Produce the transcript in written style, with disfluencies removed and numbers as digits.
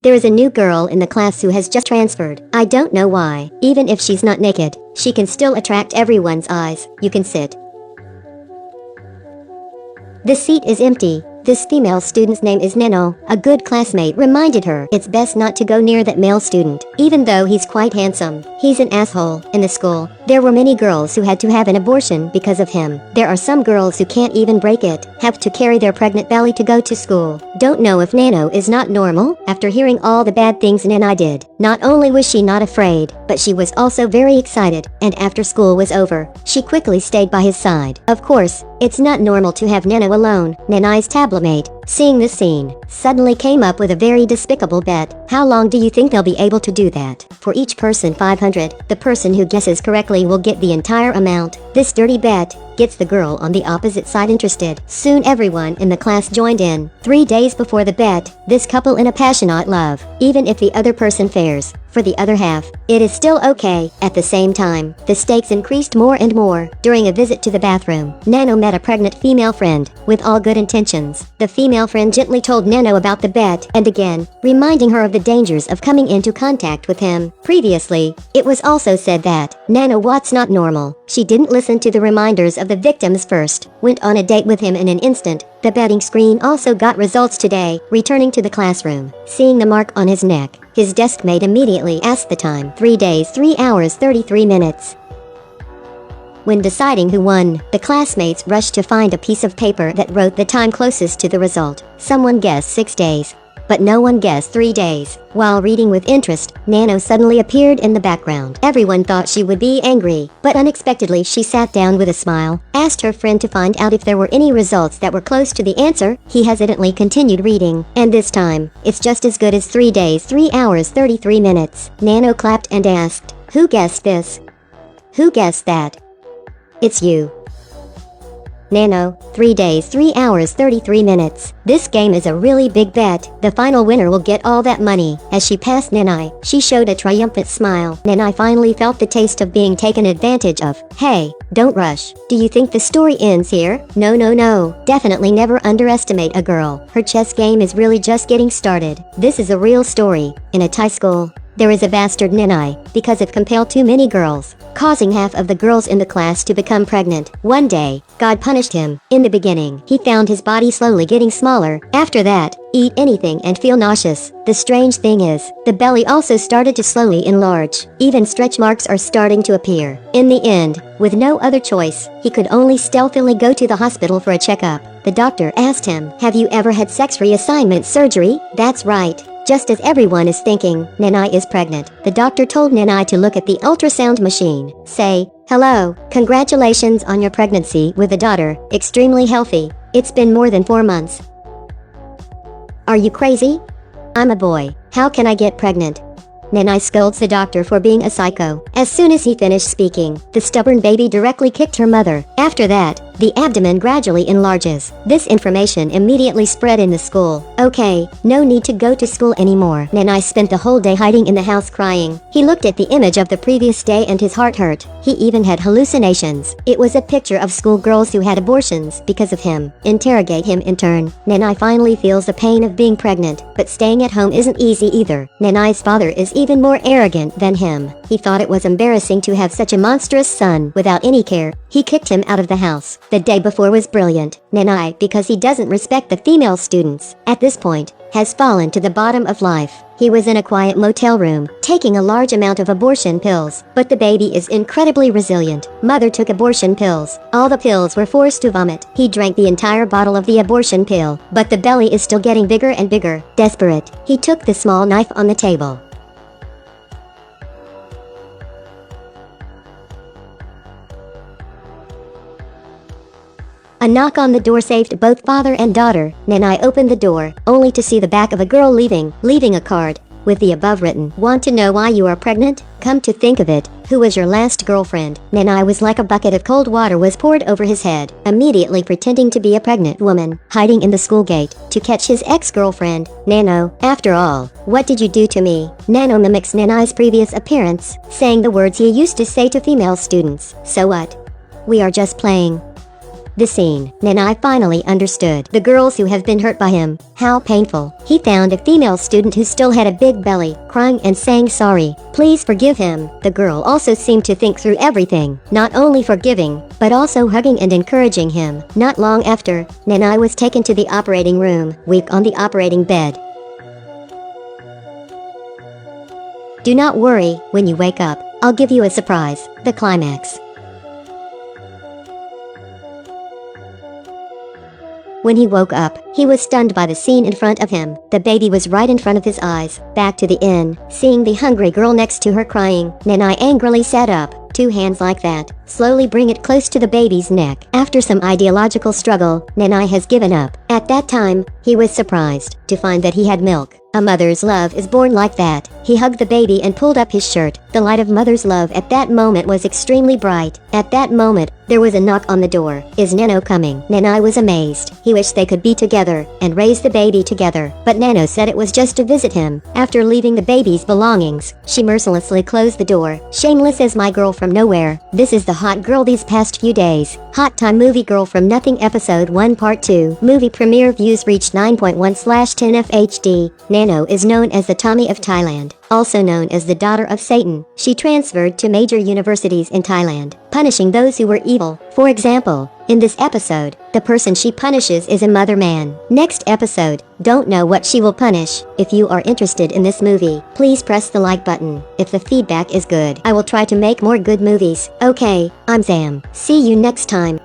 There is a new girl in the class who has just transferred. I don't know why. Even if she's not naked, she can still attract everyone's eyes. You can sit. The seat is empty. This female student's name is Neno. A good classmate reminded her it's best not to go near that male student, even though he's quite handsome. He's an asshole. In the school, there were many girls who had to have an abortion because of him. There are some girls who can't even break it, have to carry their pregnant belly to go to school. Don't know if Neno is not normal. After hearing all the bad things Nenai did, not only was she not afraid, but she was also very excited, and after school was over, she quickly stayed by his side. Of course, it's not normal to have Neno alone. Nenai's tablemate, seeing this scene, suddenly came up with a very despicable bet. How long do you think they'll be able to do that? For each person 500, the person who guesses correctly will get the entire amount. This dirty bet gets the girl on the opposite side interested. Soon everyone in the class joined in. 3 days before the bet, this couple in a passionate love. Even if the other person fares, for the other half, it is still okay. At the same time, the stakes increased more and more. During a visit to the bathroom, Neno met a pregnant female friend, with all good intentions. The female friend gently told Neno about the bet, and again, reminding her of the dangers of coming into contact with him. Previously, it was also said that Neno was not normal. She didn't listen to the reminders of the victims first, went on a date with him in an instant. The betting screen also got results today. Returning to the classroom, seeing the mark on his neck, his desk mate immediately asked the time. 3 days, 3 hours, 33 minutes. When deciding who won, the classmates rushed to find a piece of paper that wrote the time closest to the result. Someone guessed 6 days, but no one guessed 3 days. While reading with interest, Neno suddenly appeared in the background. Everyone thought she would be angry, but unexpectedly she sat down with a smile, asked her friend to find out if there were any results that were close to the answer. He hesitantly continued reading, and this time, it's just as good as 3 days, 3 hours, 33 minutes. Neno clapped and asked, "Who guessed this? Who guessed that?" "It's you." Neno, 3 days, 3 hours, 33 minutes. This game is a really big bet. The final winner will get all that money. As she passed Nenai, she showed a triumphant smile. Nenai finally felt the taste of being taken advantage of. Hey, don't rush. Do you think the story ends here? No, no, no. Definitely never underestimate a girl. Her chess game is really just getting started. This is a real story. In a Thai school, there is a bastard Nenai, because it compelled too many girls, causing half of the girls in the class to become pregnant. One day, God punished him. In the beginning, he found his body slowly getting smaller. After that, eat anything and feel nauseous. The strange thing is, the belly also started to slowly enlarge. Even stretch marks are starting to appear. In the end, with no other choice, he could only stealthily go to the hospital for a checkup. The doctor asked him, "Have you ever had sex reassignment surgery?" That's right. Just as everyone is thinking, Nenai is pregnant. The doctor told Nenai to look at the ultrasound machine. Say, "Hello, congratulations on your pregnancy with a daughter, extremely healthy. It's been more than 4 months." "Are you crazy? I'm a boy. How can I get pregnant?" Nenai scolds the doctor for being a psycho. As soon as he finished speaking, the stubborn baby directly kicked her mother. After that, the abdomen gradually enlarges. This information immediately spread in the school. Okay, no need to go to school anymore. Nenai spent the whole day hiding in the house crying. He looked at the image of the previous day and his heart hurt. He even had hallucinations. It was a picture of schoolgirls who had abortions because of him. Interrogate him in turn. Nenai finally feels the pain of being pregnant, but staying at home isn't easy either. Nenai's father is even more arrogant than him. He thought it was embarrassing to have such a monstrous son without any care. He kicked him out of the house. The day before was brilliant. Nenai, because he doesn't respect the female students, at this point, has fallen to the bottom of life. He was in a quiet motel room, taking a large amount of abortion pills, but the baby is incredibly resilient. Mother took abortion pills. All the pills were forced to vomit. He drank the entire bottle of the abortion pill, but the belly is still getting bigger and bigger. Desperate, he took the small knife on the table. A knock on the door saved both father and daughter. Nenai opened the door, only to see the back of a girl leaving a card, with the above written, "Want to know why you are pregnant? Come to think of it, who was your last girlfriend?" Nenai was like a bucket of cold water was poured over his head, immediately pretending to be a pregnant woman, hiding in the school gate, to catch his ex-girlfriend. "Neno, after all, what did you do to me?" Neno mimics Nenai's previous appearance, saying the words he used to say to female students. "So what? We are just playing." This scene, Nanai finally understood the girls who have been hurt by him. How painful. He found a female student who still had a big belly, crying and saying sorry. Please forgive him. The girl also seemed to think through everything, not only forgiving, but also hugging and encouraging him. Not long after, Nanai was taken to the operating room, weak on the operating bed. Do not worry, when you wake up, I'll give you a surprise. The climax. When he woke up, he was stunned by the scene in front of him. The baby was right in front of his eyes. Back to the inn, seeing the hungry girl next to her crying, Nanai angrily sat up. 2 hands like that. Slowly bring it close to the baby's neck. After some ideological struggle, Nanai has given up. At that time, he was surprised to find that he had milk. A mother's love is born like that. He hugged the baby and pulled up his shirt. The light of mother's love at that moment was extremely bright. At that moment, there was a knock on the door. Is Nano coming? Nanai was amazed. He wished they could be together and raise the baby together. But Nano said it was just to visit him. After leaving the baby's belongings, she mercilessly closed the door. Shameless as my girl from nowhere. This is the hot girl these past few days. Hot Time Movie Girl from Nothing Episode 1 Part 2. Movie premiere views reached 9.1/10 FHD. Nano is known as the Tommy of Thailand, also known as the daughter of Satan. She transferred to major universities in Thailand, punishing those who were evil. For example, in this episode, the person she punishes is a mother man. Next episode, don't know what she will punish. If you are interested in this movie, please press the like button. If the feedback is good, I will try to make more good movies. Okay, I'm Zam. See you next time.